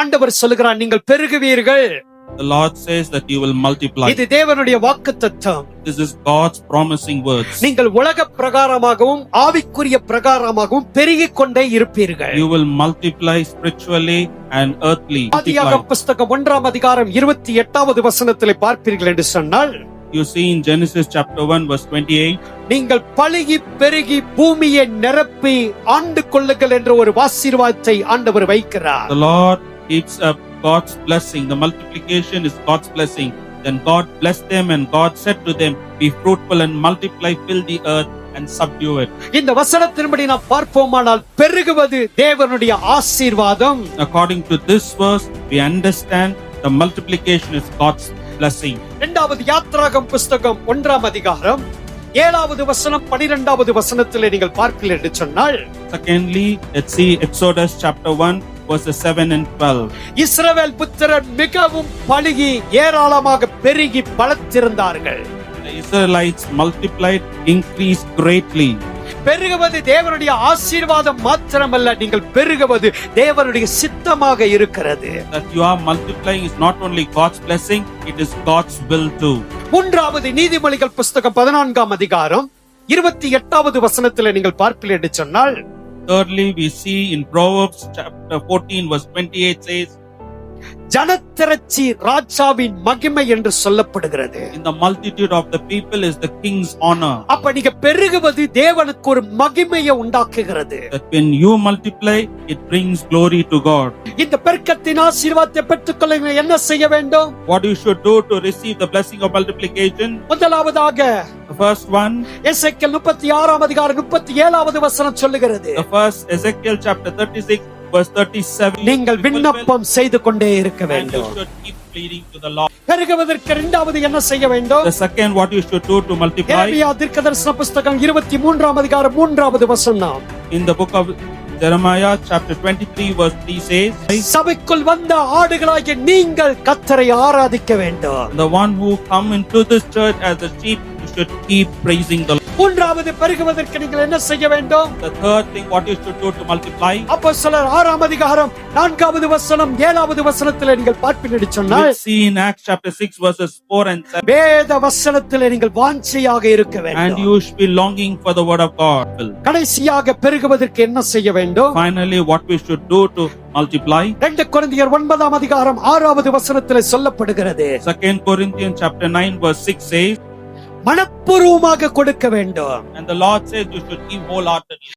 ஆண்டவர் சொல்லுகிறார், நீங்கள் பெருகுவீர்கள். The Lord says that you will multiply. இது தேவனுடைய வாக்குத்தத்தம். This is God's promising words. நீங்கள் உலக பிரகாரமாகவும் ஆவிக்குரிய பிரகாரமாகவும் பெருகிக் கொண்டே இருப்பீர்கள். You will multiply spiritually and earthly. ஆதியாகமம் புத்தகம் 1ஆம் அதிகாரம் 28வது வசனத்திலே பார்ப்பீர்கள் என்று சொன்னால், You see in Genesis chapter 1 verse 28, நீங்கள் பலுகி பெருகி பூமியை நிரப்பி ஆண்டு கொள்ளுங்கள் என்ற ஒரு ஆசீர்வாதத்தை ஆண்டவர் வைக்கிறார். the Lord keeps up God's blessing. The multiplication is God's blessing. Then God blessed them and God said to them, be fruitful and multiply, fill the earth and subdue it. இந்த வசனத்தின்படி நாம் பார்ப்போமானால் பெருகுவது தேவனுடைய ஆசீர்வாதம். According to this verse, we understand the multiplication is God's blessing. இரண்டாவது யாத்ராகமம் புத்தகம் 1ஆம் அதிகாரம் 7வது வசனம் 12வது வசனத்திலே நீங்கள் பார்ப்பீர்கள் என்று சொன்னால், Secondly, let's see Exodus chapter 1 verses 7 and 12. இஸ்ரவேல் புத்திரர் மிகவும் பலுகி ஏராளமாக பெருகி பலத்திருந்தார்கள். The Israelites multiplied, increased greatly. பெருகுவது தேவனுடைய ஆசீர்வாதம் மாத்திரமல்ல, நீங்கள் பெருகுவது தேவனுடைய சித்தமாக இருக்கிறது. That you are multiplying is not only God's blessing, it is God's will too. மூன்றாவது நீதிமொழிகள் புத்தகம் 14ஆம் அதிகாரம் 28வது வசனத்திலே நீங்கள் பார்ப்பீர்கள் என்று சொன்னால், Thirdly, we see in Proverbs chapter 14 verse 28 says, ஜனத்திரட்சி ராஜாவின் மகிமை என்று சொல்லப்படுகிறது. in the multitude of the people is the king's honor. அப்ப நீங்க பெருகுவது தேவனுக்கு ஒரு மகிமையை உண்டாக்குகிறது. That when you multiply, it brings glory to God. இந்த பெருக்கத்தின் ஆசீர்வாதத்தை பெற்றுக்கொள்ள என்ன செய்ய வேண்டும்? What you should do to receive the blessing of multiplication? முதலாவதாக The first one, எசேக்கியேல் 36ஆம் அதிகாரம் 37வது வசனம் சொல்லுகிறது, the first Ezekiel chapter 36 verse 37. நீங்கள் விண்ணப்பம் செய்து கொண்டே இருக்க And you வேண்டும். should keep pleading to the Lord. பெருகுவதற்கு இரண்டாவது என்ன செய்ய வேண்டும்? The second, what you should do to multiply? எரேமியா தீர்க்கதரிசன புத்தகம் 23ஆம் அதிகாரம் 3வது வசனம், In the book of Jeremiah chapter 23 verse 3 says, சபைக்குள் வந்த ஆடுகளாகிய நீங்கள் கர்த்தரை ஆராதிக்க வேண்டும். the one who come into this church as a sheep, you should keep praising the Lord. மூன்றாவது பெருகுவதற்கு நீங்கள் என்ன செய்ய வேண்டும்? The third thing, what you should do to multiply? அப்போஸ்தலர் 6ஆம் அதிகாரம் 4வது வசனம் 7வது வசனத்திலே நீங்கள் பார்ப்பீர்கள் என்று சொன்னால், We'll see in Acts chapter 6 verses 4 and 7. வேத வசனத்திலே நீங்கள் வாஞ்சையாக இருக்க And வேண்டும். you should be longing for the word of God. கடைசியாக பெருகுவதற்கு என்ன செய்ய வேண்டும்? Finally, what we should do to multiply? 2 கொரிந்தியர் 9ஆம் அதிகாரம் 6வது வசனத்திலே சொல்லப்படுகிறது, 2 Corinthians chapter 9 verse 6 says, மனப்பூர்வமாக கொடுக்க வேண்டும். and the Lord says you should give wholeheartedly.